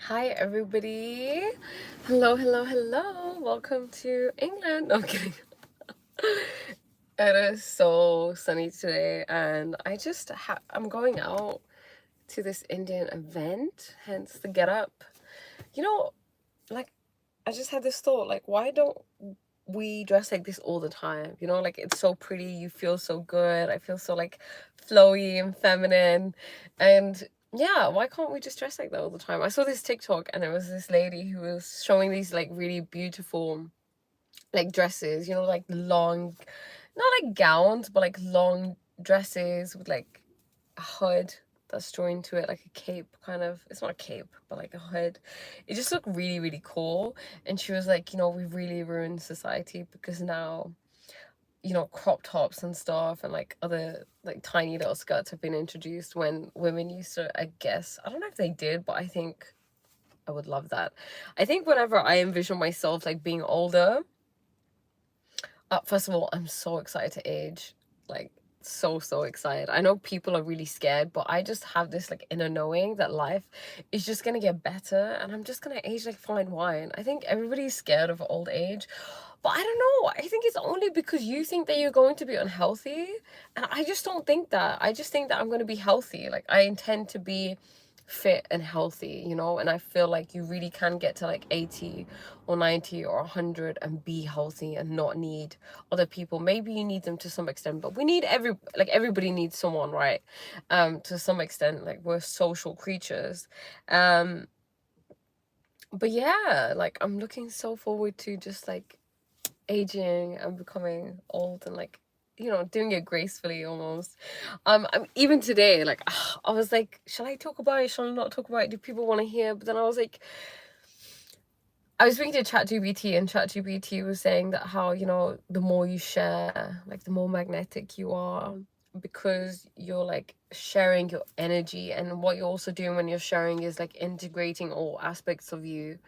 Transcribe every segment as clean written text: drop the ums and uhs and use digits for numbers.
Hi everybody. Hello, hello, hello. Welcome to England. No, I'm kidding. It is so sunny today and I'm going out to this Indian event, hence the get up. You know, like I just had this thought, like why don't we dress like this all the time? You know, like it's so pretty, you feel so good. I feel so like flowy and feminine. And yeah, why can't we just dress like that all the time? I saw this TikTok and it was this lady who was showing these like really beautiful like dresses, you know, like long, not like gowns, but like long dresses with like a hood that's joined to it, like a cape kind of. It's not a cape, but like a hood. It just looked really, really cool. And she was like, you know, we've really ruined society because now, you know, crop tops and stuff and like other like tiny little skirts have been introduced when women used to, I guess. I don't know if they did, but I think I would love that. I think whenever I envision myself like being older, first of all, I'm so excited to age. Like, so excited. I know people are really scared, but I just have this like inner knowing that life is just gonna get better and I'm just gonna age like fine wine. I think everybody's scared of old age, but I don't know. I think it's only because you think that you're going to be unhealthy, and I just don't think that. I just think that I'm gonna be healthy. Like, I intend to be fit and healthy, you know, and I feel like you really can get to like 80 or 90 or 100 and be healthy and not need other people. Maybe you need them to some extent, but we need everybody needs someone, right? To some extent, like we're social creatures. um but yeah, like I'm looking so forward to just like aging and becoming old and like, you know, doing it gracefully almost. Even today, like I was like, shall I talk about it, shall I not talk about it, do people want to hear? But then I was like, I was speaking to ChatGPT, and ChatGPT was saying that how, you know, the more you share, like the more magnetic you are, because you're like sharing your energy. And what you're also doing when you're sharing is like integrating all aspects of you,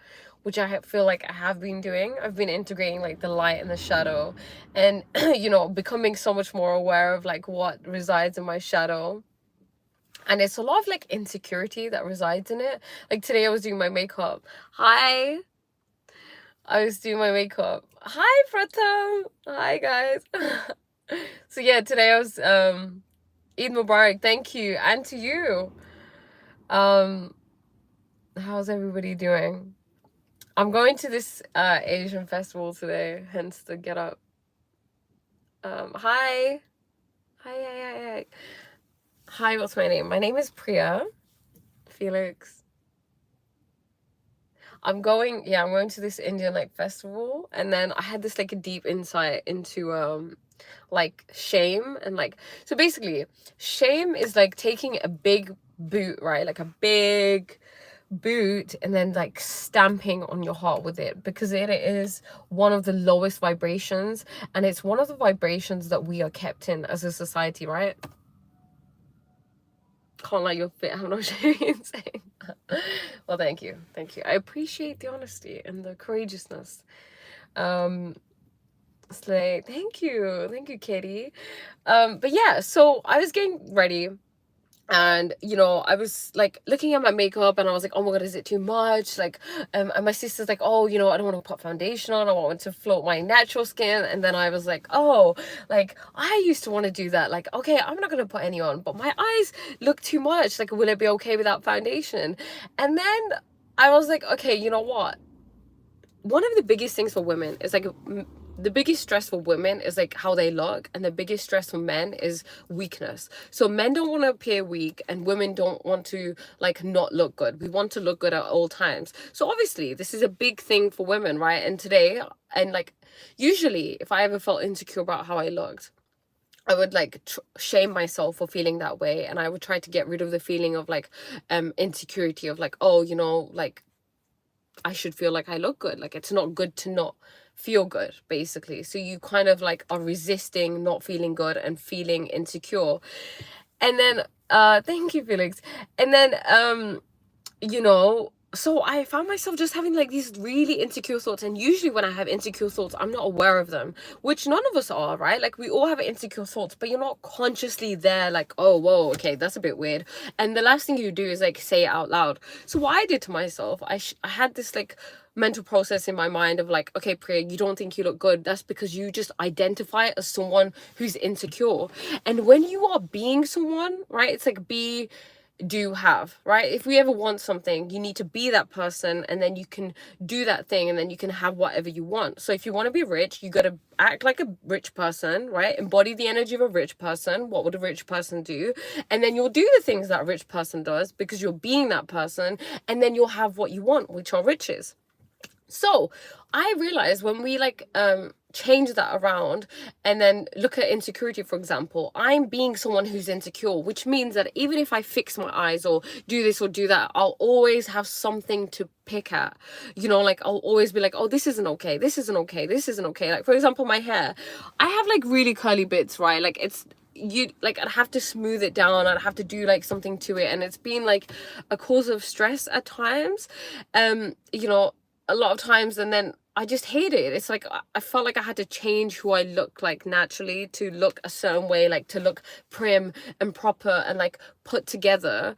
which feel like I have been doing. I've been integrating like the light and the shadow, and you know, becoming so much more aware of like what resides in my shadow. And it's a lot of like insecurity that resides in it. Like today I was doing my makeup. Hi. I was doing my makeup. Hi, Pratham. Hi, guys. So yeah, today I was Eid Mubarak. Thank you, and to you. Um, how's everybody doing? I'm going to this Asian festival today, hence the get up. Hi. Hi. Hi, what's my name? My name is Priya Felix. I'm going to this Indian like festival, and then I had this like a deep insight into like shame. And like, so basically shame is like taking a big boot, right? Like a big boot, and then like stamping on your heart with it, because it is one of the lowest vibrations, and it's one of the vibrations that we are kept in as a society, right? Can't let your fit have no shame in saying that. Well, thank you, I appreciate the honesty and the courageousness. um Slay. Thank you, Katie. But yeah, so I was getting ready, and you know, I was like looking at my makeup, and I was like, oh my god, is it too much? Like, and my sister's like, oh, you know, I don't want to put foundation on, I want to float my natural skin. And then I was like, oh, like I used to want to do that, like, okay, I'm not gonna put any on, but my eyes look too much, like will it be okay without foundation? And then I was like, okay, you know what, one of the biggest things for women is like the biggest stress for women is like how they look, and the biggest stress for men is weakness. So men don't want to appear weak, and women don't want to like not look good. We want to look good at all times. So obviously this is a big thing for women, right? And today, and like usually if I ever felt insecure about how I looked, I would like shame myself for feeling that way, and I would try to get rid of the feeling of like insecurity of like, oh, you know, like I should feel like I look good. Like it's not good to not feel good, basically. So you kind of like are resisting not feeling good and feeling insecure. And then thank you, Felix. And then you know, so I found myself just having like these really insecure thoughts. And usually when I have insecure thoughts, I'm not aware of them, which none of us are, right? Like we all have insecure thoughts, but you're not consciously there like, oh, whoa, okay, that's a bit weird. And the last thing you do is like say it out loud. So what I did to myself, I had this like mental process in my mind of like, okay, Priya, you don't think you look good. That's because you just identify as someone who's insecure. And when you are being someone, right, it's like be, do, have, right? If we ever want something, you need to be that person, and then you can do that thing, and then you can have whatever you want. So if you want to be rich, you got to act like a rich person, right? Embody the energy of a rich person. What would a rich person do? And then you'll do the things that a rich person does because you're being that person, and then you'll have what you want, which are riches. So I realized when we like change that around and then look at insecurity, for example, I'm being someone who's insecure, which means that even if I fix my eyes or do this or do that, I'll always have something to pick at. You know, like I'll always be like, oh, this isn't okay, this isn't okay, this isn't okay. Like for example, my hair, I have like really curly bits, right? Like it's, you like, I'd have to smooth it down, I'd have to do like something to it, and it's been like a cause of stress at times, you know, a lot of times. And then I just hate it. It's like I felt like I had to change who I look like naturally to look a certain way, like to look prim and proper and like put together,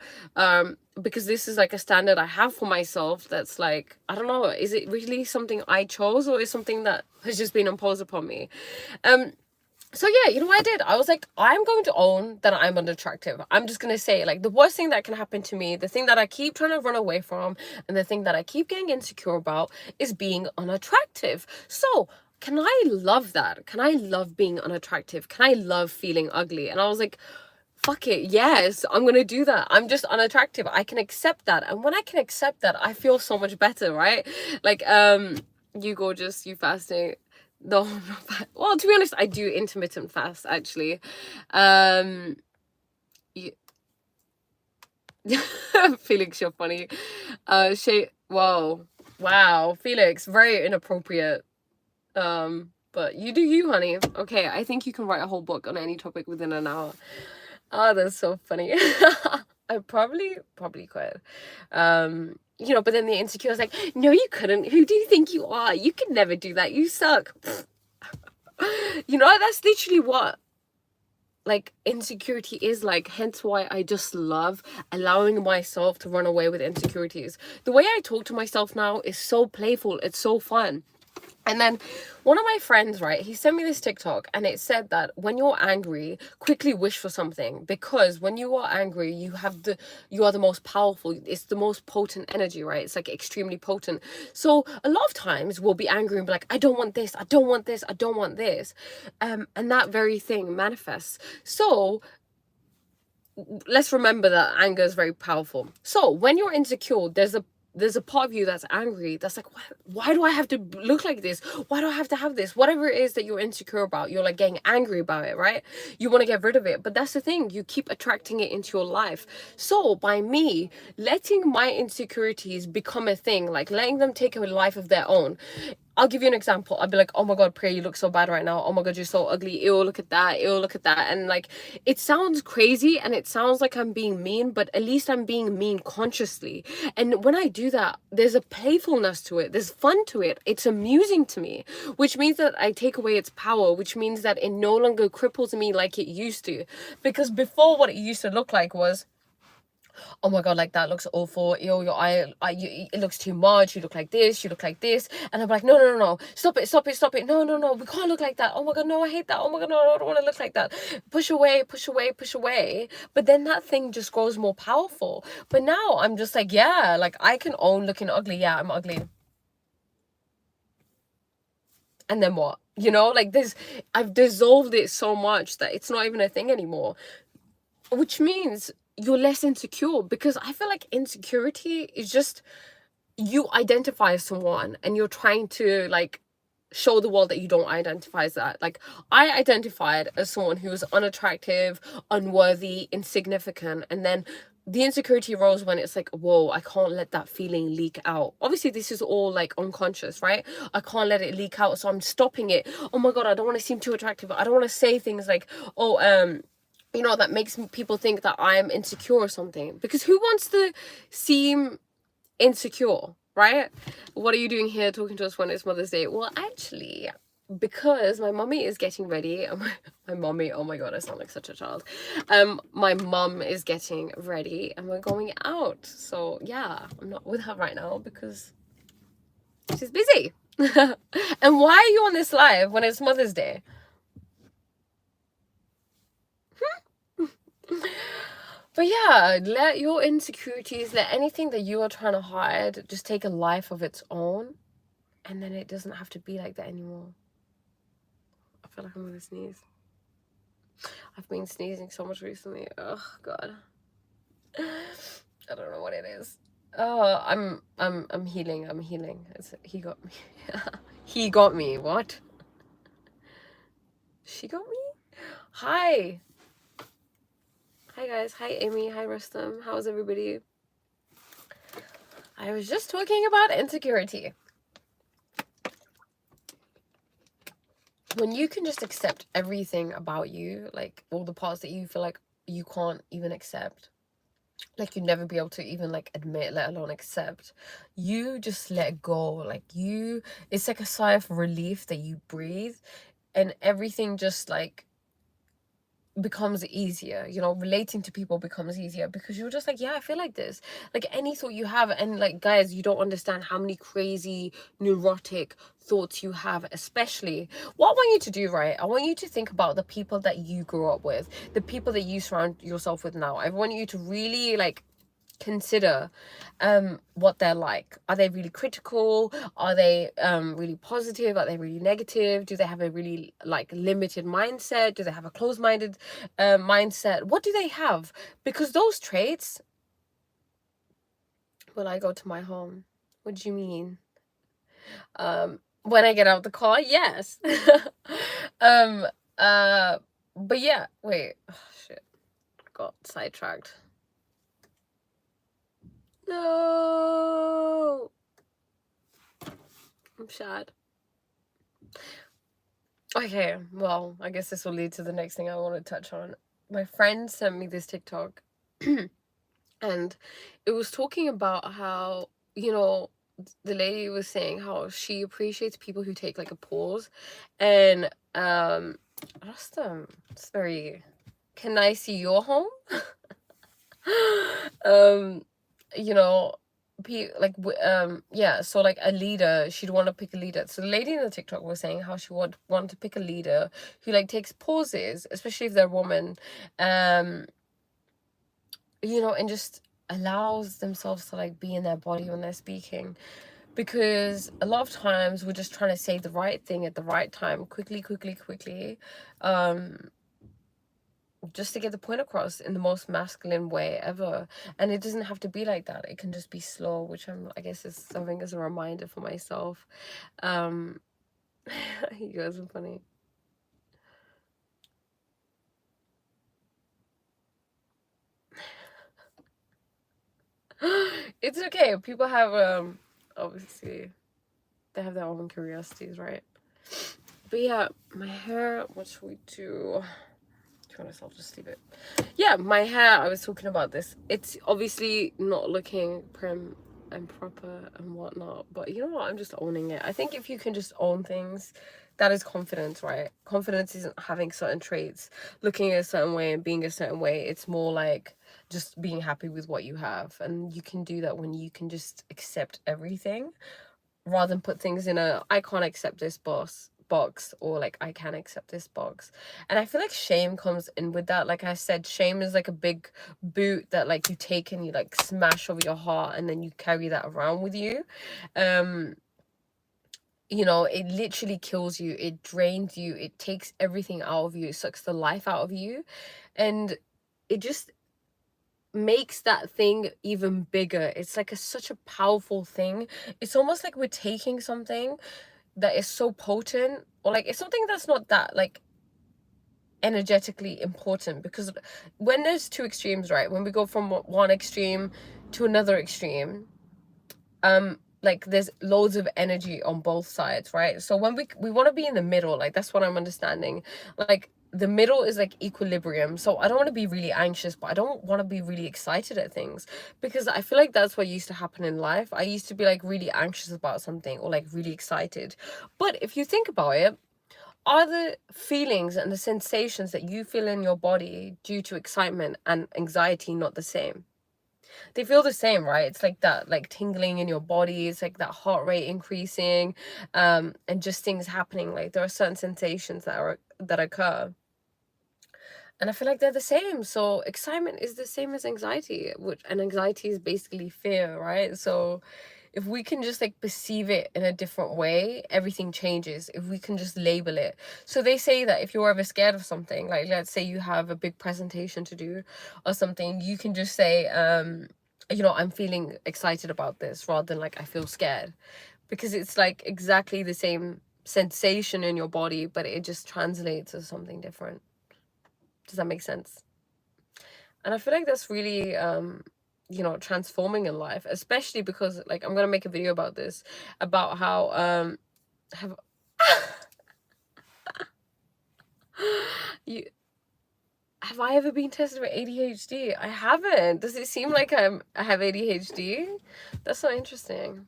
because this is like a standard I have for myself that's like, I don't know, is it really something I chose, or is something that has just been imposed upon me? So yeah, you know what I did? I was like, I'm going to own that I'm unattractive. I'm just going to say, like, the worst thing that can happen to me, the thing that I keep trying to run away from, and the thing that I keep getting insecure about is being unattractive. So can I love that? Can I love being unattractive? Can I love feeling ugly? And I was like, fuck it, yes, I'm gonna do that. I'm just unattractive. I can accept that. And when I can accept that, I feel so much better, right? Like, you gorgeous, you fasting. No, I'm not well, to be honest, I do intermittent fast actually. You, Felix, you're funny. Whoa, wow, Felix, very inappropriate. But you do you, honey. Okay, I think you can write a whole book on any topic within an hour. Oh, that's so funny. I probably could. You know, but then the insecure is like, no, you couldn't. Who do you think you are? You could never do that. You suck. You know, that's literally what like insecurity is like. Hence why I just love allowing myself to run away with insecurities. The way I talk to myself now is so playful. It's so fun. And then one of my friends, right, he sent me this TikTok, and it said that when you're angry, quickly wish for something, because when you are angry, you are the most powerful. It's the most potent energy, right? It's like extremely potent. So a lot of times we'll be angry and be like, I don't want this, I don't want this, I don't want this. And that very thing manifests. So let's remember that anger is very powerful. So when you're insecure, there's a part of you that's angry, that's like, why do I have to look like this? Why do I have to have this? Whatever it is that you're insecure about, you're like getting angry about it, right? You want to get rid of it. But that's the thing, you keep attracting it into your life. So by me letting my insecurities become a thing, like letting them take a life of their own, I'll give you an example. I'll be like, oh my god, Priya, you look so bad right now. Oh my god, you're so ugly. Ew, look at that. Ew, look at that. And like, it sounds crazy and it sounds like I'm being mean, but at least I'm being mean consciously. And when I do that, there's a playfulness to it. There's fun to it. It's amusing to me, which means that I take away its power, which means that it no longer cripples me like it used to. Because before, what it used to look like was, oh my god, like that looks awful. Ew, your it looks too much. You look like this. You look like this. And I'm like, no, no, no, no, stop it, stop it, stop it. No, no, no, we can't look like that. Oh my god, no, I hate that. Oh my god, no, I don't want to look like that. Push away, push away, push away. But then that thing just grows more powerful. But now I'm just like, yeah, like I can own looking ugly. Yeah, I'm ugly. And then what? You know, like I've dissolved it so much that it's not even a thing anymore. Which means you're less insecure, because I feel like insecurity is just you identify as someone and you're trying to like show the world that you don't identify as that. Like I identified as someone who was unattractive, unworthy, insignificant, and then the insecurity arose when it's like, whoa, I can't let that feeling leak out. Obviously this is all like unconscious, right? I can't let it leak out, so I'm stopping it. Oh my god, I don't want to seem too attractive. I don't want to say things like, oh, you know, that makes people think that I'm insecure or something. Because who wants to seem insecure, right? What are you doing here talking to us when it's Mother's Day? Well, actually, because my mommy is getting ready. My mommy, oh my god, I sound like such a child. My mum is getting ready and we're going out. So yeah, I'm not with her right now because she's busy. And why are you on this live when it's Mother's Day? But yeah, let your insecurities, let anything that you are trying to hide just take a life of its own, and then it doesn't have to be like that anymore. I feel like I'm gonna sneeze. I've been sneezing so much recently. Oh god. I don't know what it is. Oh, I'm healing. I'm healing. He got me. He got me. What? She got me? Hi. Hi guys. Hi Amy. Hi Rustam. How's everybody? I was just talking about insecurity. When you can just accept everything about you, like all the parts that you feel like you can't even accept, like you'd never be able to even like admit, let alone accept, you just let go. Like it's like a sigh of relief that you breathe, and everything just like becomes easier, you know, relating to people becomes easier because you're just like, yeah, I feel like this. Like any thought you have, and like guys, you don't understand how many crazy neurotic thoughts you have. Especially what I want you to do, right, I want you to think about the people that you grew up with, the people that you surround yourself with now. I want you to really like consider what they're like. Are they really critical? Are they really positive? Are they really negative? Do they have a really like limited mindset? Do they have a closed-minded mindset? What do they have? Because those traits, will I go to my home? What do you mean? When I get out the car, yes. um but yeah, wait, oh, shit, got sidetracked. No, I'm sad. Okay, well, I guess this will lead to the next thing I want to touch on. My friend sent me this TikTok and it was talking about how, you know, the lady was saying how she appreciates people who take like a pause, and Rustam, it's very, can I see your home? um you know, yeah, so like a leader, she'd want to pick a leader. So the lady in the TikTok was saying how she would want to pick a leader who like takes pauses, especially if they're a woman, um you know, and just allows themselves to like be in their body when they're speaking. Because a lot of times we're just trying to say the right thing at the right time, quickly, um just to get the point across in the most masculine way ever. And it doesn't have to be like that. It can just be slow, which I guess is something as a reminder for myself. um you guys are funny. It's okay, people have obviously they have their own curiosities, right? But yeah, my hair, what should we do? To be honest, I'll just leave it. Yeah, my hair, I was talking about this. It's obviously not looking prim and proper and whatnot, but you know what? I'm just owning it. I think if you can just own things, that is confidence, right? Confidence isn't having certain traits, looking a certain way and being a certain way. It's more like just being happy with what you have. And you can do that when you can just accept everything rather than put things in a I can't accept this box, or like I can accept this box. And I feel like shame comes in with that. Like I said, shame is like a big boot that like you take and you like smash over your heart, and then you carry that around with you. um you know, it literally kills you, it drains you, it takes everything out of you, it sucks the life out of you, and it just makes that thing even bigger. It's like such a powerful thing. It's almost like we're taking something that is so potent, or like it's something that's not that like energetically important. Because when there's two extremes, right, when we go from one extreme to another extreme, like there's loads of energy on both sides, right? So when we want to be in the middle, like that's what I'm understanding. Like the middle is like equilibrium. So I don't want to be really anxious, but I don't want to be really excited at things, because I feel like that's what used to happen in life. I used to be like really anxious about something or like really excited. But if you think about it, are the feelings and the sensations that you feel in your body due to excitement and anxiety not the same? They feel the same, right? It's like that, like tingling in your body. It's like that heart rate increasing, and just things happening. Like there are certain sensations that occur, and I feel like they're the same. So excitement is the same as anxiety, and anxiety is basically fear, right? So if we can just like perceive it in a different way, everything changes. If we can just label it. So they say that if you're ever scared of something, like let's say you have a big presentation to do or something, you can just say, you know, I'm feeling excited about this, rather than like I feel scared, because it's like exactly the same sensation in your body, but it just translates as something different. Does that make sense? And I feel like that's really you know, transforming in life, especially because like I'm gonna make a video about this, about how have you have I ever been tested for ADHD? I haven't. Does it seem like I have ADHD? That's so interesting.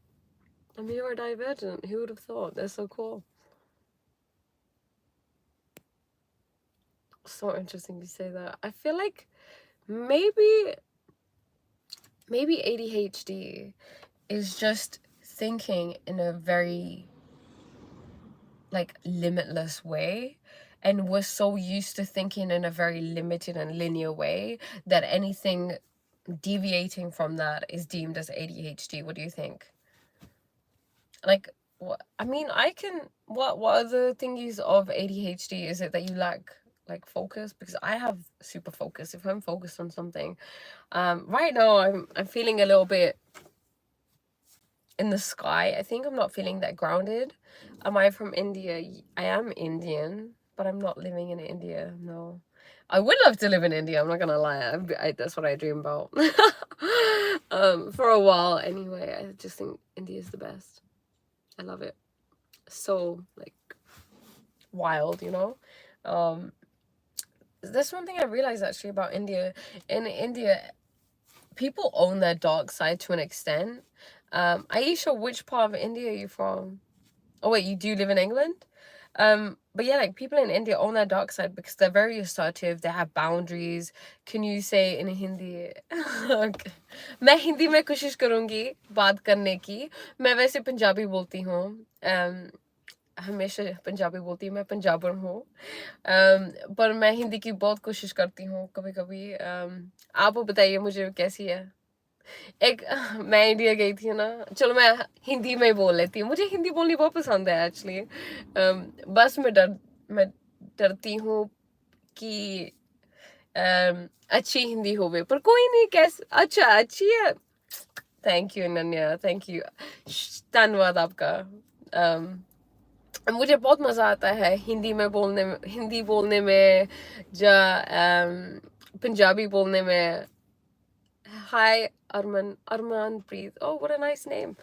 I'm neurodivergent. Who would have thought? That's so cool. So interesting to say that. I feel like maybe ADHD is just thinking in a very like limitless way, and we're so used to thinking in a very limited and linear way that anything deviating from that is deemed as ADHD. What do you think? Like, what I mean, I can what are the thingies of ADHD? Is it that you lack like focus? Because I have super focus. If I'm focused on something, right now I'm feeling a little bit in the sky. I think I'm not feeling that grounded. Am I from India? I am Indian, but I'm not living in India. No. I would love to live in India, I'm not gonna lie. That's what I dream about. For a while anyway. I just think India is the best. I love it. So like wild, you know? That's one thing I realized actually about India. In India, people own their dark side to an extent. Aisha, which part of India are you from? Oh wait, you do live in England? But yeah, like people in India own their dark side because they're very assertive, they have boundaries. Can you say in Hindi? Okay. मैं हिंदी में कोशिश करूंगी बात करने की. मैं वैसे पंजाबी बोलती हूँ. हमेशा पंजाबी बोलती हूँ, मैं पंजाबन हूँ. पर मैं हिंदी की बहुत कोशिश करती हूँ कभी कभी. आप बताइए मुझे कैसी है. एक मैं इंडिया गई थी ना, चलो मैं हिंदी में ही बोल लेती हूँ. मुझे हिंदी बोलनी बहुत पसंद है एक्चुअली. बस मैं डरती हूँ कि अच्छी हिंदी होवे, पर कोई नहीं. कैसे अच्छा अच्छी है. थैंक यू नन्या, थैंक यू, धन्यवाद आपका. मुझे बहुत मजा आता है हिंदी बोलने में या पंजाबी बोलने में. Hi, Armanpreet. Oh, what a nice name.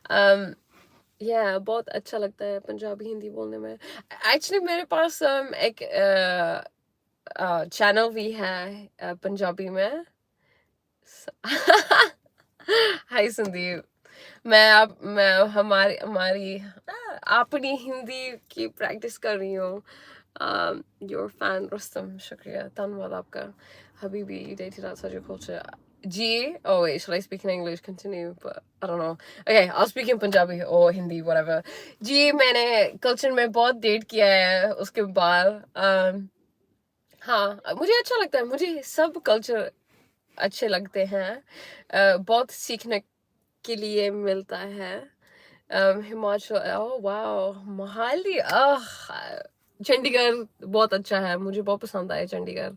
Yeah, बहुत अच्छा लगता है पंजाबी हिंदी बोलने में. Actually, मेरे पास एक चैनल भी है पंजाबी में. Hi संदीप. मैं हमारी अपनी हिंदी की प्रैक्टिस कर रही हूँ. Your fan रुस्तम, शुक्रिया, धन्यवाद आपका. Habibi, you dated outside your culture. G. Oh wait, should I speak in English? Continue, but I don't know. Okay, I'll speak in Punjabi or Hindi, whatever. जी मैंने culture में बहुत date किया है. उसके बाद हाँ, मुझे अच्छा लगता है. मुझे सब culture अच्छे लगते हैं. बहुत सीखने के लिए मिलता है. हिमाचल, oh wow, मोहाली, चंडीगढ़ बहुत अच्छा है. मुझे बहुत पसंद आया Chandigarh.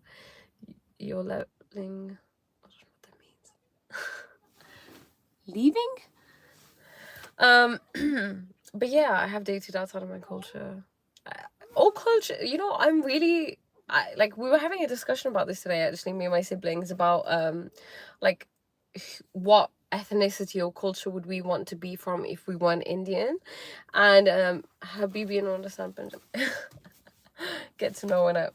You're leveling. I don't know what that means. Leaving? But yeah, I have dated outside of my culture. All culture, you know, I'm really, like we were having a discussion about this today actually, me and my siblings, about like what ethnicity or culture would we want to be from if we weren't Indian. And Habibi and understand Punjab. get to know it.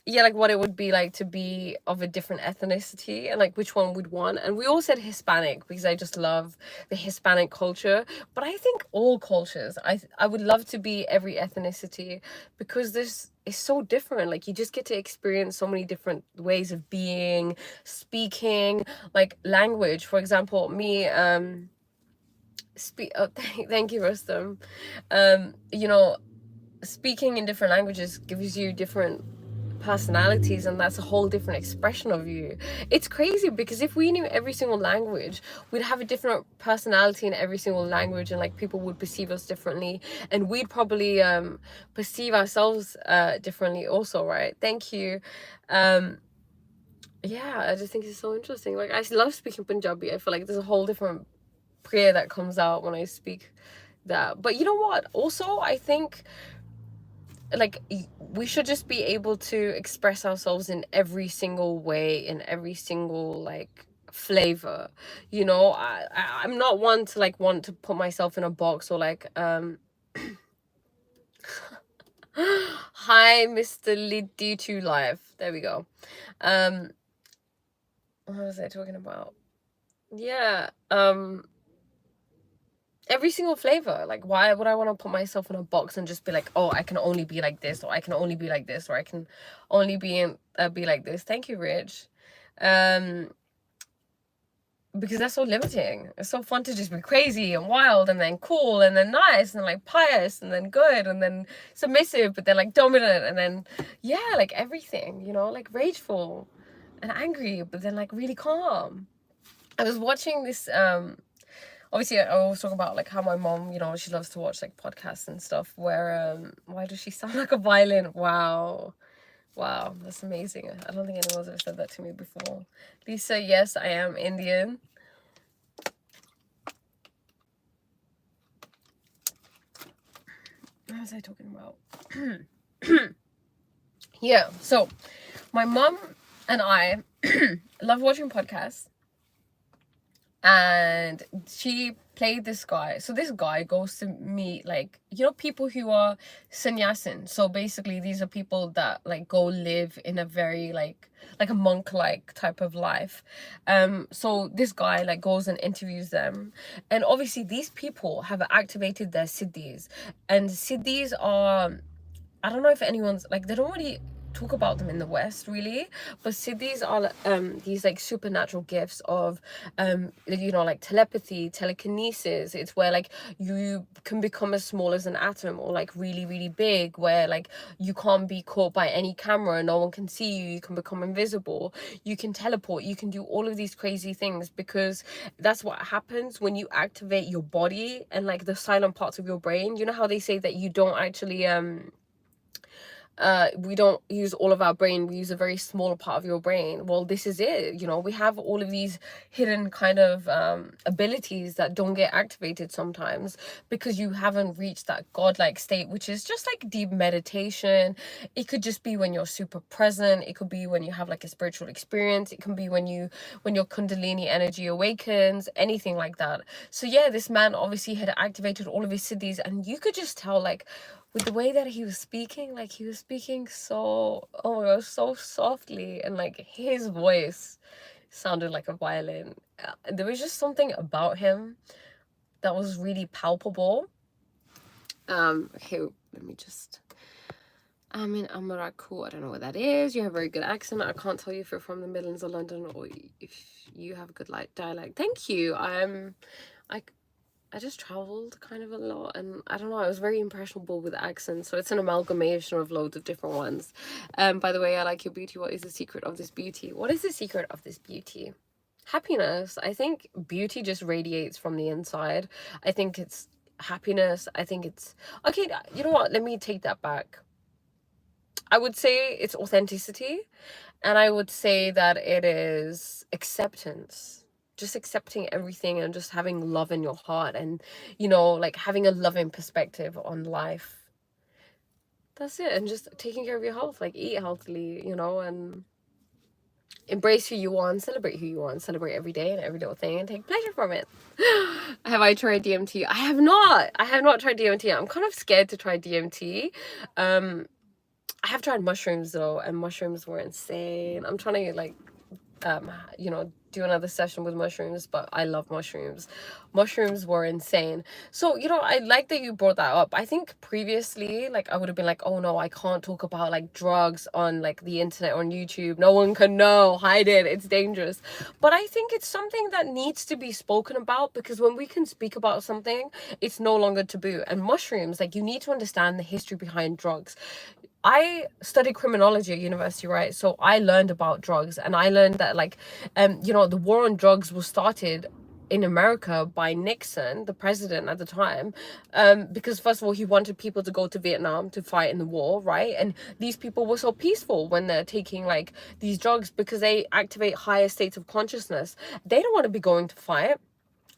Yeah, like what it would be like to be of a different ethnicity and like which one would want. And we all said Hispanic because I just love the Hispanic culture, but I think all cultures, I would love to be every ethnicity because this is so different. Like you just get to experience so many different ways of being, speaking, like language. For example, me thank you, Rustam. You know, speaking in different languages gives you different personalities, and that's a whole different expression of you. It's crazy because if we knew every single language, we'd have a different personality in every single language, and like people would perceive us differently, and we'd probably perceive ourselves differently also, right? Thank you. Yeah, I just think it's so interesting. Like I love speaking Punjabi. I feel like there's a whole different prayer that comes out when I speak that. But you know what, also I think like we should just be able to express ourselves in every single way, in every single like flavor, you know. I'm not one to like want to put myself in a box or like hi Mr. Lidu2 live, there we go. What was I talking about? Yeah, every single flavor. Like why would I want to put myself in a box and just be like, oh, I can only be like this, or I can only be like this, or I can only be like this. Thank you, Rich. Because that's so limiting. It's so fun to just be crazy and wild and then cool and then nice and like pious and then good and then submissive but then like dominant and then yeah, like everything, you know, like rageful and angry but then like really calm. I was watching this obviously I always talk about like how my mom, you know, she loves to watch like podcasts and stuff where why does she sound like a violin? Wow, that's amazing. I don't think anyone's ever said that to me before. Lisa, yes, I am Indian. What was I talking about? Yeah, so my mom and I love watching podcasts, and she played this guy. So this guy goes to meet like, you know, people who are sannyasin. So basically these are people that like go live in a very like a monk like type of life. So this guy like goes and interviews them, and obviously these people have activated their siddhis, and siddhis are, I don't know if anyone's like, they don't really talk about them in the West really, but siddhis are these like supernatural gifts of you know, like telepathy, telekinesis. It's where like you can become as small as an atom or like really really big, where like you can't be caught by any camera, no one can see you, you can become invisible, you can teleport, you can do all of these crazy things, because that's what happens when you activate your body and like the silent parts of your brain. You know how they say that you don't actually we don't use all of our brain, we use a very small part of your brain. Well, this is it, you know, we have all of these hidden kind of abilities that don't get activated sometimes because you haven't reached that godlike state, which is just like deep meditation. It could just be when you're super present, it could be when you have like a spiritual experience, it can be when your kundalini energy awakens, anything like that. So yeah, this man obviously had activated all of his siddhis, and you could just tell like with the way that he was speaking, like he was speaking so, oh my gosh, so softly, and like his voice sounded like a violin. There was just something about him that was really palpable. Okay, let me just, I'm in Amaraku, I don't know what that is. You have a very good accent. I can't tell you if you're from the Midlands or London or if you have a good like dialect. Thank you. I just traveled kind of a lot, and I don't know, I was very impressionable with accents, so it's an amalgamation of loads of different ones. By the way, I like your beauty. What is the secret of this beauty? What is the secret of this beauty? Happiness. I think beauty just radiates from the inside. I think it's happiness. I think it's okay, you know what, let me take that back. I would say it's authenticity, and I would say that it is acceptance. Just accepting everything and just having love in your heart, and, you know, like having a loving perspective on life. That's it. And just taking care of your health, like eat healthily, you know, and embrace who you are and celebrate who you are and celebrate every day and every little thing and take pleasure from it. Have I tried DMT? I have not tried DMT. I'm kind of scared to try DMT. I have tried mushrooms though, and mushrooms were insane. I'm trying to like you know, do another session with mushrooms, but I love mushrooms. Mushrooms were insane. So, you know, I like that you brought that up. I think previously, like, I would have been like, oh no, I can't talk about like drugs on like the internet, on YouTube. No one can know, hide it, it's dangerous. But I think it's something that needs to be spoken about, because when we can speak about something, it's no longer taboo. And mushrooms, like, you need to understand the history behind drugs. I studied criminology at university, right? So I learned about drugs, and I learned that like, you know, the war on drugs was started in America by Nixon, the president at the time, because first of all, he wanted people to go to Vietnam to fight in the war, right? And these people were so peaceful when they're taking like these drugs, because they activate higher states of consciousness. They don't want to be going to fight,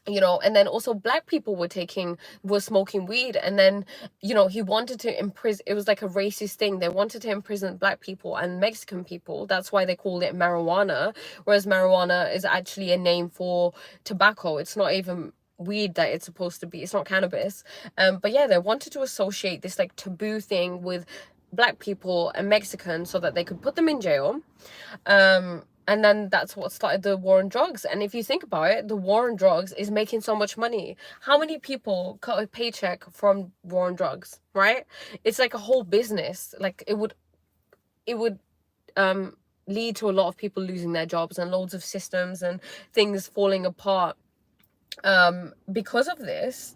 you know. And then also black people were smoking weed, and then, you know, he wanted to imprison, it was like a racist thing, they wanted to imprison black people and Mexican people. That's why they called it marijuana, whereas marijuana is actually a name for tobacco. It's not even weed that it's supposed to be, it's not cannabis. But yeah, they wanted to associate this like taboo thing with black people and Mexicans so that they could put them in jail. And then that's what started the war on drugs. And if you think about it, the war on drugs is making so much money. How many people cut a paycheck from war on drugs, right? It's like a whole business. Like it would lead to a lot of people losing their jobs and loads of systems and things falling apart because of this.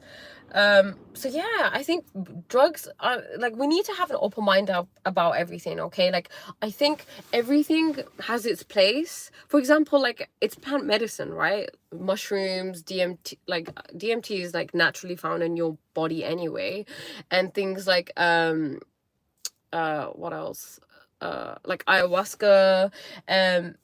So yeah, I think drugs are like, we need to have an open mind about everything, okay? Like, I think everything has its place. For example, like, it's plant medicine, right? Mushrooms, DMT, like DMT is like naturally found in your body anyway. And things like what else, like ayahuasca,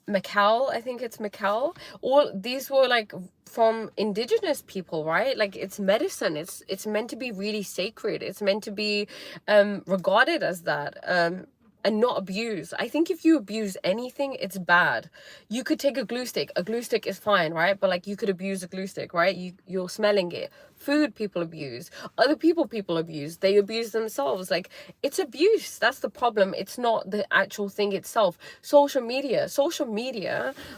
Macau, I think it's Macau. All these were like from indigenous people, right? Like, it's medicine, it's meant to be really sacred, it's meant to be regarded as that, and not abused. I think if you abuse anything, it's bad. You could take a glue stick. A glue stick is fine, right? But like, you could abuse a glue stick, right? You're smelling it. Food, people abuse. Other people abuse. They abuse themselves. Like, it's abuse. That's the problem. It's not the actual thing itself. Social media,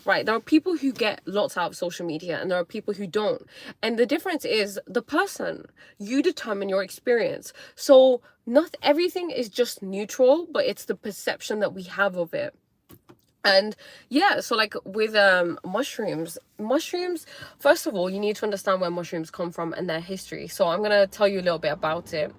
right? There are people who get lots out of social media, and there are people who don't. And the difference is the person. You determine your experience. So not everything is just neutral, but it's the perception that we have of it. And yeah, so like with mushrooms, first of all, you need to understand where mushrooms come from and their history. So I'm gonna tell you a little bit about it,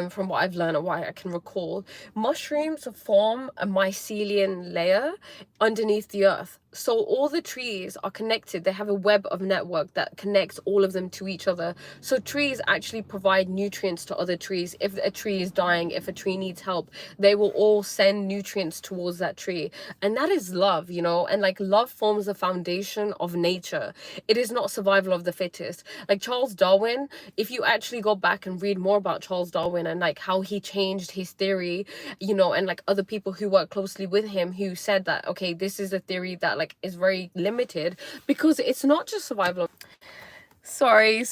from what I've learned and what I can recall. Mushrooms form a mycelium layer underneath the earth. So all the trees are connected. They have a web of network that connects all of them to each other. So trees actually provide nutrients to other trees. If a tree is dying, if a tree needs help, they will all send nutrients towards that tree. And that is love, you know? And like, love forms the foundation of nature. It is not survival of the fittest. Like Charles Darwin, if you actually go back and read more about Charles Darwin and like how he changed his theory, you know, and like other people who work closely with him who said that, okay, this is a theory that like is very limited, because it's not just survival. Sorry,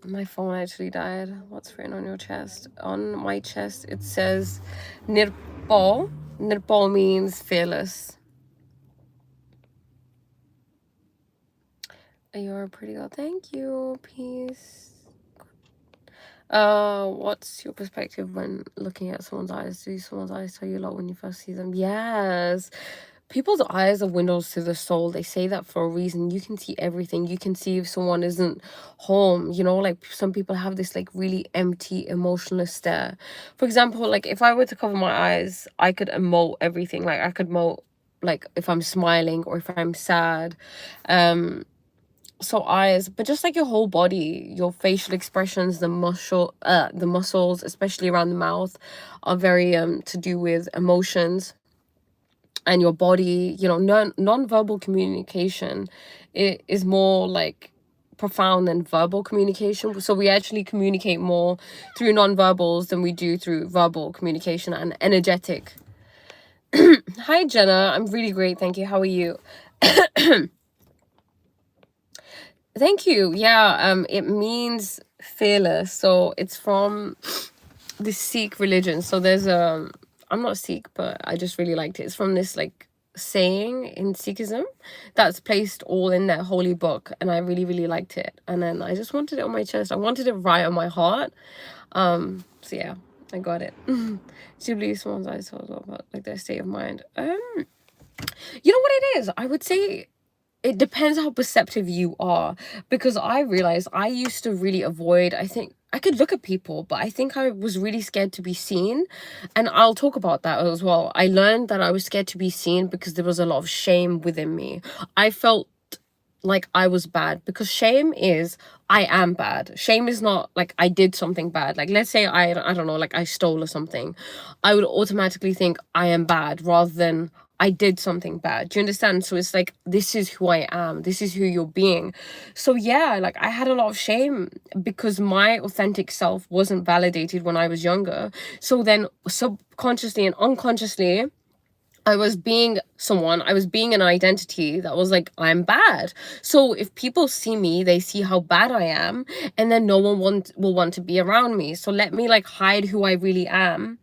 my phone actually died. What's written on your chest? On my chest it says Nirpal. Nirpal means fearless. You're a pretty girl. Thank you. Peace. What's your perspective when looking at someone's eyes? Do someone's eyes tell you a lot when you first see them? Yes. People's eyes are windows to the soul. They say that for a reason. You can see everything. You can see if someone isn't home, you know, like some people have this like really empty, emotionless stare. For example, like if I were to cover my eyes, I could emote everything. Like I could emote like if I'm smiling or if I'm sad. So eyes, but just like your whole body, your facial expressions, the muscles, especially around the mouth, are very to do with emotions. And your body, you know, non-verbal communication, it is more like profound than verbal communication. So we actually communicate more through non-verbals than we do through verbal communication and energetic. Hi Jenna, I'm really great, thank you. How are you? Thank you. Yeah, it means fearless. So it's from this Sikh religion. So there's I'm not Sikh, but I just really liked it. It's from this like saying in Sikhism that's placed all in their holy book, and I really, really liked it. And then I just wanted it on my chest. I wanted it right on my heart. So yeah, I got it. To believe someone's eyes told about like their state of mind. You know what it is? I would say it depends how perceptive you are, because I realized I used to really avoid, I think I could look at people, but I think I was really scared to be seen. And I'll talk about that as well. I learned that I was scared to be seen because there was a lot of shame within me. I felt like I was bad, because shame is I am bad. Shame is not like I did something bad. Like let's say I don't know, like I stole or something. I would automatically think I am bad rather than I did something bad. Do you understand? So it's like, this is who I am. This is who you're being. So yeah, like I had a lot of shame because my authentic self wasn't validated when I was younger. So then subconsciously and unconsciously, I was being someone, I was being an identity that was like, I'm bad. So if people see me, they see how bad I am, and then no one will want to be around me. So let me like hide who I really am.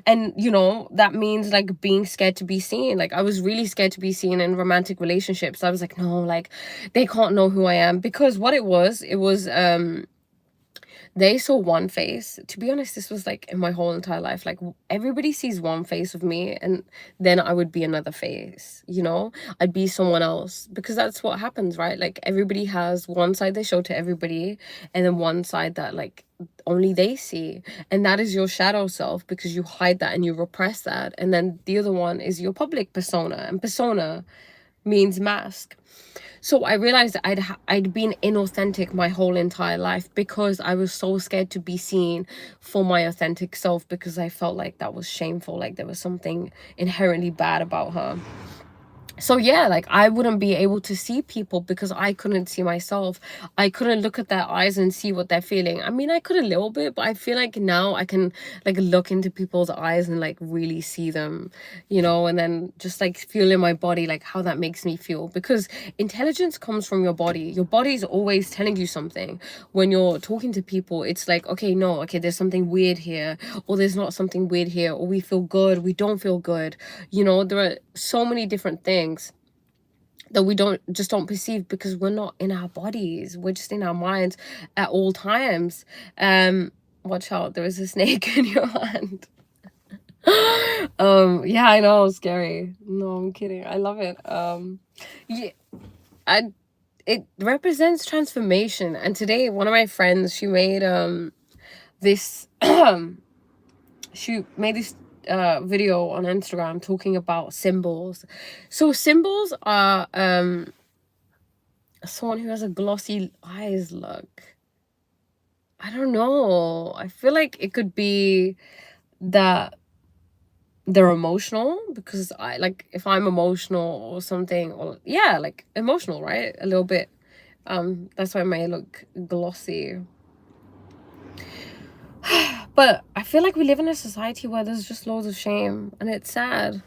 And you know, that means like being scared to be seen. Like I was really scared to be seen in romantic relationships. I was like, no, like they can't know who I am. Because what it was they saw one face. To be honest, this was like in my whole entire life, like everybody sees one face of me, and then I would be another face, you know, I'd be someone else, because that's what happens, right? Like everybody has one side they show to everybody, and then one side that like only they see, and that is your shadow self, because you hide that and you repress that. And then the other one is your public persona, and persona means mask. So I realized that I'd been inauthentic my whole entire life because I was so scared to be seen for my authentic self, because I felt like that was shameful, like there was something inherently bad about her. So yeah, like I wouldn't be able to see people because I couldn't see myself. I couldn't look at their eyes and see what they're feeling. I mean, I could a little bit, but I feel like now I can like look into people's eyes and like really see them, you know, and then just like feel in my body like how that makes me feel. Because intelligence comes from your body. Your body is always telling you something. When you're talking to people, it's like, okay, no, okay, there's something weird here, or there's not something weird here, or we feel good, we don't feel good. You know, there are so many different things that we don't perceive because we're not in our bodies, we're just in our minds at all times. Watch out, there is a snake in your hand. Yeah, I know, scary. No, I'm kidding, I love it. Yeah, it represents transformation. And today one of my friends, she made this she made this video on Instagram talking about symbols. So symbols are someone who has a glossy eyes look. I don't know, I feel like it could be that they're emotional, because I like, if I'm emotional or something, or yeah, like emotional, right, a little bit, that's why I may look glossy. But I feel like we live in a society where there's just loads of shame, and it's sad.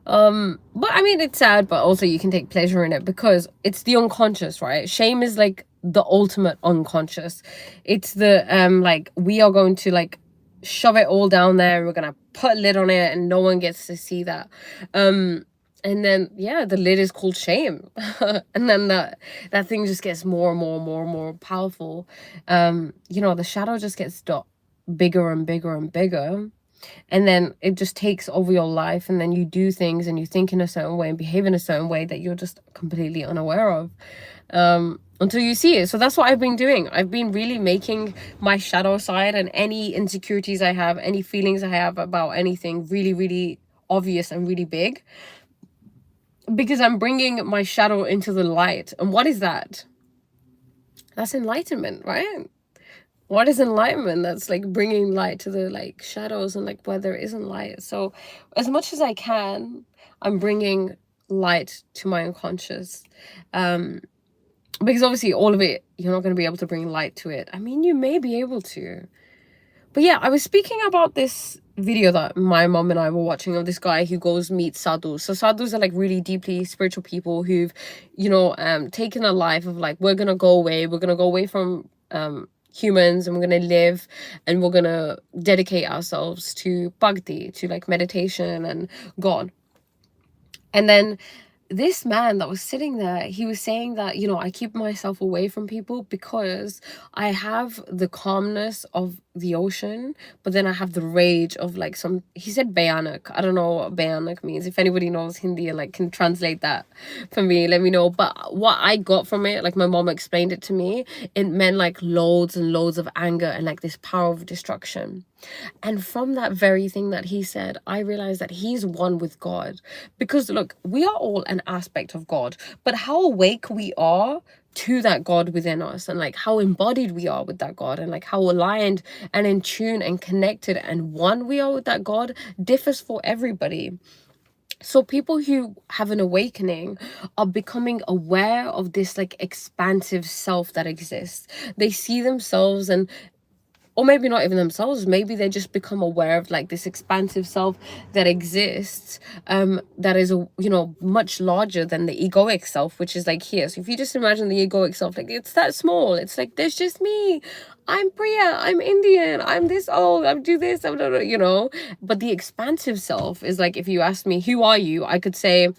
But I mean, it's sad, but also you can take pleasure in it because it's the unconscious, right? Shame is like the ultimate unconscious. It's the like, we are going to like shove it all down there, and we're gonna put a lid on it, and no one gets to see that. And then yeah, the lid is called shame. And then that thing just gets more and more and more and more powerful. You know, the shadow just gets bigger and bigger and bigger, and then it just takes over your life, and then you do things and you think in a certain way and behave in a certain way that you're just completely unaware of, until you see it. So that's what I've been doing. I've been really making my shadow side and any insecurities I have, any feelings I have about anything, really, really obvious and really big, because I'm bringing my shadow into the light. And what is that? That's enlightenment, right? What is enlightenment? That's like bringing light to the like shadows and like where there isn't light. So as much as I can, I'm bringing light to my unconscious, because obviously all of it, you're not going to be able to bring light to it. I mean, you may be able to, but yeah, I was speaking about this video that my mom and I were watching of this guy who goes meet sadhus. So sadhus are like really deeply spiritual people who've, you know, taken a life of like, we're gonna go away from humans, and we're going to live, and we're going to dedicate ourselves to bhakti, to like meditation and God. And then this man that was sitting there, he was saying that, you know, I keep myself away from people because I have the calmness of the ocean, but then I have the rage of like some, he said bayanak. I don't know what bayanak means. If anybody knows Hindi and like can translate that for me, let me know. But what I got from it, like my mom explained it to me, it meant like loads and loads of anger and like this power of destruction. And from that very thing that he said, I realized that he's one with God. Because look, we are all an aspect of God, but how awake we are to that God within us, and like how embodied we are with that God, and like how aligned and in tune and connected and one we are with that God, differs for everybody. So people who have an awakening are becoming aware of this like expansive self that exists. They see themselves, and or maybe not even themselves, maybe they just become aware of like this expansive self that exists, that is, you know, much larger than the egoic self, which is like here. So if you just imagine the egoic self, like it's that small, it's like there's just me, I'm Priya, I'm Indian, I'm this old, I do this, I'm, you know. But the expansive self is like, if you ask me, who are you, I could say,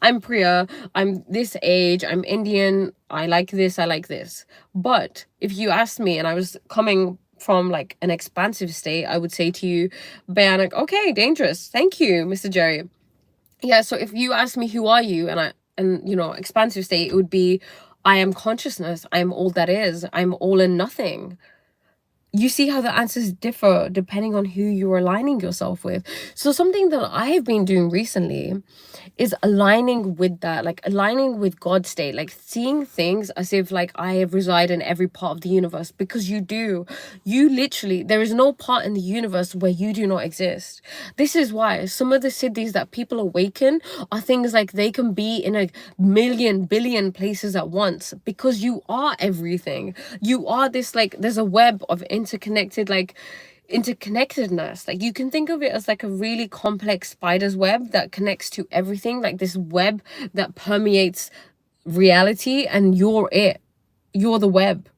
I'm Priya, I'm this age, I'm Indian, I like this, I like this. But if you asked me and I was coming from like an expansive state, I would say to you, Bayanak, okay, dangerous, thank you, Mr. Jerry. Yeah, so if you ask me who are you, and you know, expansive state, it would be, I am consciousness, I am all that is, I'm all and nothing. You see how the answers differ depending on who you're aligning yourself with. So something that I have been doing recently is aligning with that, like aligning with God's state, like seeing things as if like I reside in every part of the universe, because you do. You literally, there is no part in the universe where you do not exist. This is why some of the siddhis that people awaken are things like they can be in a million billion places at once, because you are everything. You are this, like there's a web of interconnected, like interconnectedness. Like you can think of it as like a really complex spider's web that connects to everything, like this web that permeates reality, and you're it. You're the web.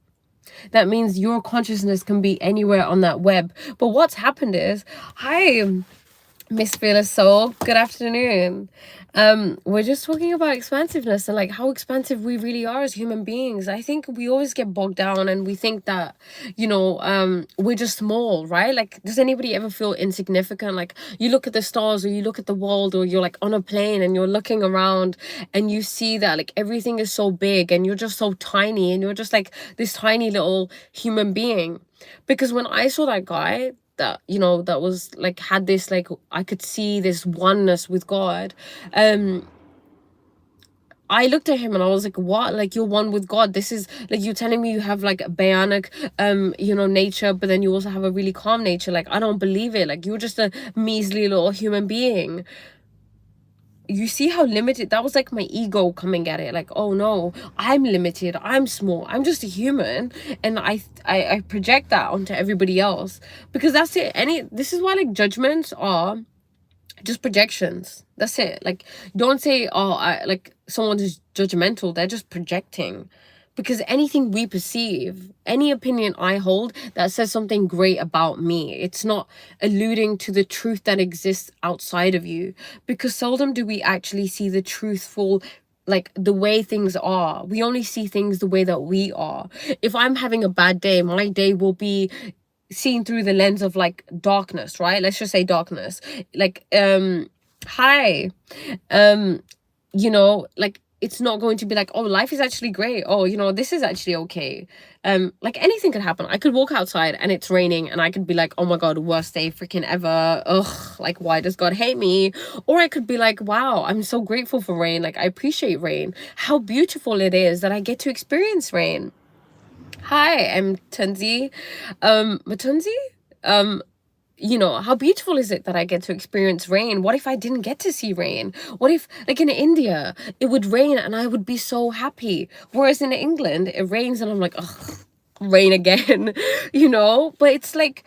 That means your consciousness can be anywhere on that web. But what's happened is, hi Miss Fearless Soul, good afternoon. We're just talking about expansiveness and like how expansive we really are as human beings. I think we always get bogged down and we think that, you know, we're just small, right? Like, does anybody ever feel insignificant? Like you look at the stars, or you look at the world, or you're like on a plane and you're looking around and you see that like everything is so big and you're just so tiny, and you're just like this tiny little human being. Because when I saw that guy that, you know, that was like, had this, like, I could see this oneness with God, I looked at him and I was like, what? Like, you're one with God. This is like, you're telling me you have like a bionic, you know, nature, but then you also have a really calm nature. Like, I don't believe it. Like, you're just a measly little human being. You see how limited that was, like my ego coming at it, like, oh no, I'm limited, I'm small, I'm just a human, and I project that onto everybody else, because that's it. This is why like judgments are just projections. That's it. Like, don't say, oh, I like someone is judgmental, they're just projecting. Because anything we perceive, any opinion I hold that says something great about me, it's not alluding to the truth that exists outside of you. Because seldom do we actually see the truthful, like the way things are. We only see things the way that we are. If I'm having a bad day, my day will be seen through the lens of like darkness, right? Let's just say darkness. Like, hi, you know, like it's not going to be like, oh, life is actually great, oh, you know, this is actually okay. Like anything could happen. I could walk outside and it's raining and I could be like, oh my god, worst day freaking ever, ugh, like why does God hate me? Or I could be like, wow, I'm so grateful for rain, like I appreciate rain, how beautiful it is that I get to experience rain. Hi, I'm Tunzi. Matunzi? You know, how beautiful is it that I get to experience rain? What if I didn't get to see rain? What if, like in India, it would rain and I would be so happy? Whereas in England, it rains and I'm like, ugh, rain again, you know? But it's like,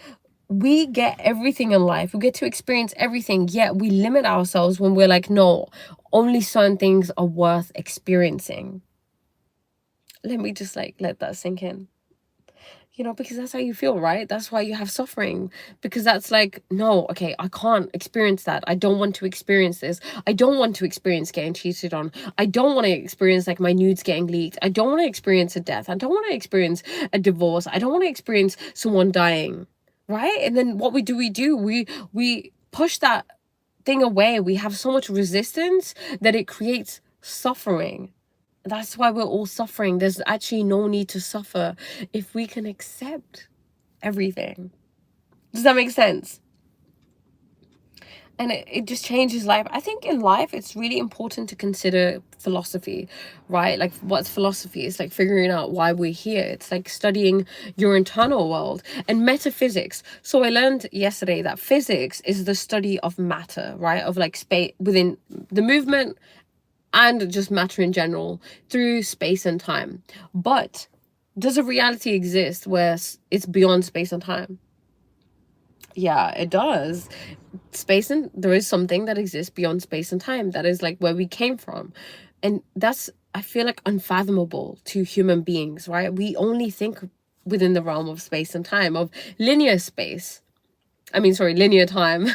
we get everything in life. We get to experience everything, yet we limit ourselves when we're like, no, only certain things are worth experiencing. Let me just like let that sink in. you know, because that's how you feel, right? That's why you have suffering, because that's like, no, okay, I can't experience that. I don't want to experience this. I don't want to experience getting cheated on. I don't want to experience like my nudes getting leaked. I don't want to experience a death. I don't want to experience a divorce. I don't want to experience someone dying, right? And then what we do, we push that thing away. We have so much resistance that it creates suffering. That's why we're all suffering. There's actually no need to suffer if we can accept everything. Does that make sense? And it just changes life. I think in life, it's really important to consider philosophy, right? Like, what's philosophy? It's like figuring out why we're here. It's like studying your internal world and metaphysics. So I learned yesterday that physics is the study of matter, right? Of like space within the movement and just matter in general through space and time. But does a reality exist where it's beyond space and time? Yeah, it does. There is something that exists beyond space and time. That is like where we came from. And that's, I feel like, unfathomable to human beings, right? We only think within the realm of space and time, of linear space. Linear time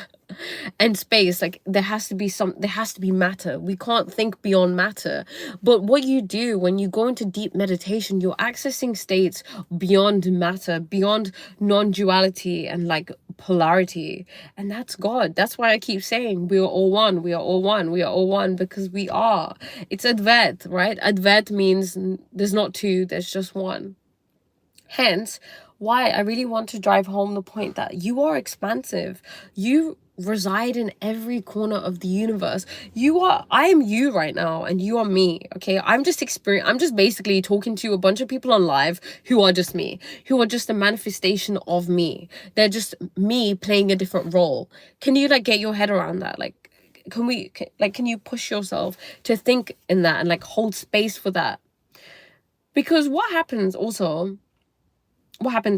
and space. Like, there has to be matter. We can't think beyond matter. But what you do when you go into deep meditation, you're accessing states beyond matter, beyond non-duality and like polarity. And that's God. That's why I keep saying we are all one. We are all one. We are all one, because we are. It's Advait, right? Advait means there's not two, there's just one. Hence, why I really want to drive home the point that you are expansive. You reside in every corner of the universe. I am you right now, and you are me. Okay, I'm just basically talking to a bunch of people on live who are just me, who are just a manifestation of me. They're just me playing a different role. Can you like get your head around that? Like, can you push yourself to think in that and like hold space for that? Because what happens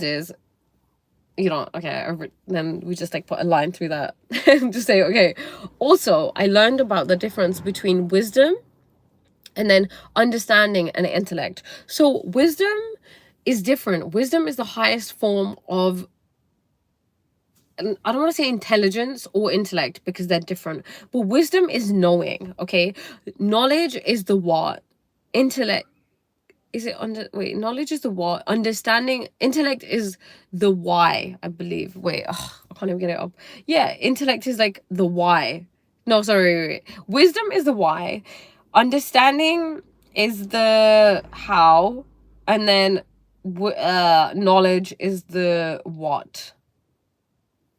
is, you know, okay, then we just like put a line through that and just say, okay, also I learned about the difference between wisdom and then understanding and intellect. So wisdom is different. Wisdom is the highest form of, and I don't want to say intelligence or intellect because they're different, but wisdom is knowing. Okay, knowledge is the what, intellect is it knowledge is the what, understanding, intellect is the why, I believe. I can't even get it up. Yeah, intellect is like the why. No, sorry, wait. Wisdom is the why, understanding is the how, and then knowledge is the what.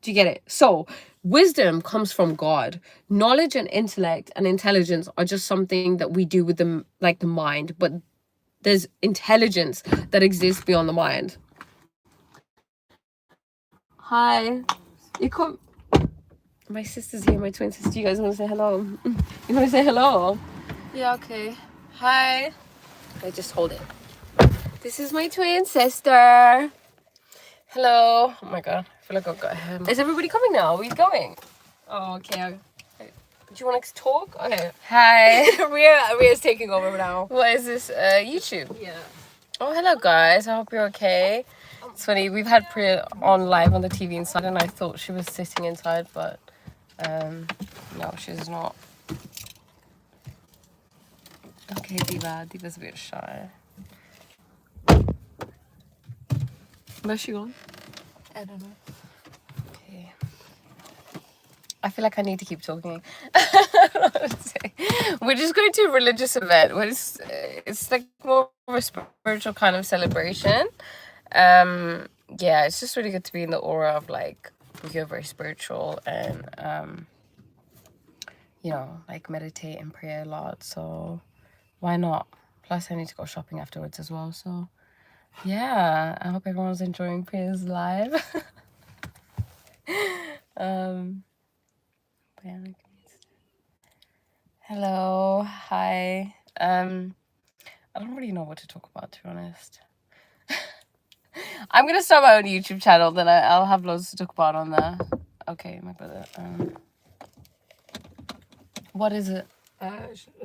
Do you get it? So wisdom comes from God. Knowledge and intellect and intelligence are just something that we do with the mind, but there's intelligence that exists beyond the mind. Hi. You come. My sister's here, my twin sister. You guys want to say hello? You want to say hello? Yeah, okay. Hi. I just hold it. This is my twin sister. Hello. Oh my god. I feel like I've got him. Is everybody coming now? Are we going? Oh, okay. Do you want to talk? Okay. Hi. Ria's taking over now. What is this? YouTube? Yeah. Oh, hello guys. I hope you're okay. It's funny, we've had Priya on live on the TV inside and I thought she was sitting inside, but no, she's not. Okay, Diva's a bit shy. Where's she gone? I don't know. Okay. I feel like I need to keep talking. I don't know what to say. We're just going to a religious event. It's like more of a spiritual kind of celebration. Yeah, it's just really good to be in the aura of like, you're very spiritual and you know, like meditate and pray a lot, so why not? Plus I need to go shopping afterwards as well, so yeah, I hope everyone's enjoying Priya's live. Hello, hi. I don't really know what to talk about, to be honest. I'm gonna start my own YouTube channel, then I'll have loads to talk about on there. Okay, my brother. What is it?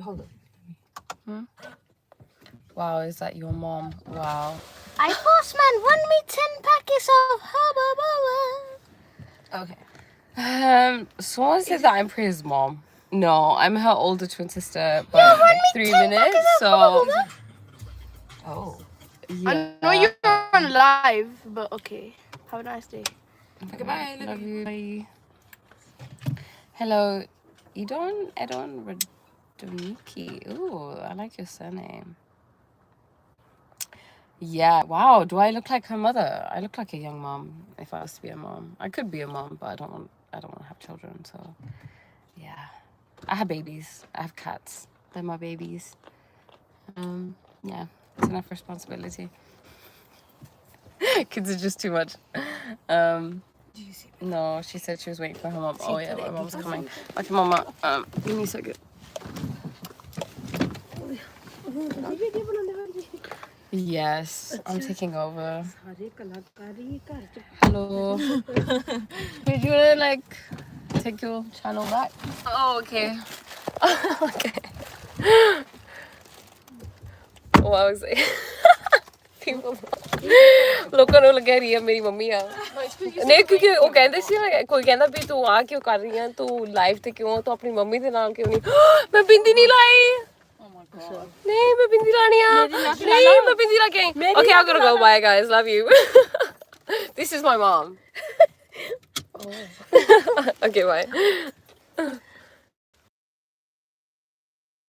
Hold on. Wow, is that your mom? Wow. I postman run me 10 packets of hubba bubba. Okay. Someone said that I'm Priya's mom. No, I'm her older twin sister, but Run like me 3 10 minutes. packets of So hubba bubba. Oh. yeah. I know you're on live, but okay. Have a nice day. Okay, bye. Love you. Bye. Hello, Edon Radoniki. Ooh, I like your surname. Yeah. Wow. Do I look like her mother? I look like a young mom. If I was to be a mom, I could be a mom, but I don't want to have children. So, yeah. I have babies. I have cats. They're my babies. Yeah. It's enough responsibility. Kids are just too much. No, she said she was waiting for her mom. Oh yeah, my mom's coming. Okay, mama. Give me a second. Yes, I'm taking over. Hello. Did you wanna like take your channel back? Oh, okay. Okay. What I was saying. People ਲੋਕਾਂ ਨੂੰ ਲੱਗਿਆ ਰਹੀ ਹੈ ਮੇਰੀ mummy ਆ ਨਹੀਂ ਕਿਉਂਕਿ ਉਹ ਕਹਿੰਦੇ ਸੀ ਨਾ ਕੋਈ ਕਹਿੰਦਾ ਵੀ ਤੂੰ ਆ ਕਿਉਂ ਕਰ ਰਹੀ ਆ ਤੂੰ ਲਾਈਵ ਤੇ ਕਿਉਂ ਤੂੰ ਆਪਣੀ ਮੰਮੀ ਦੇ ਨਾਲ ਕਿਉਂ ਨਹੀਂ ਮੈਂ ਬਿੰਦੀ ਨਹੀਂ ਲਾਈ ਨਹੀਂ ਮੈਂ ਬਿੰਦੀ ਲਾਣੀ ਆ ਨਹੀਂ ਮੈਂ ਬਿੰਦੀ ਲਾ ਕੇ ਆਈ okay I'm gonna go bye guys love you this is my mom okay bye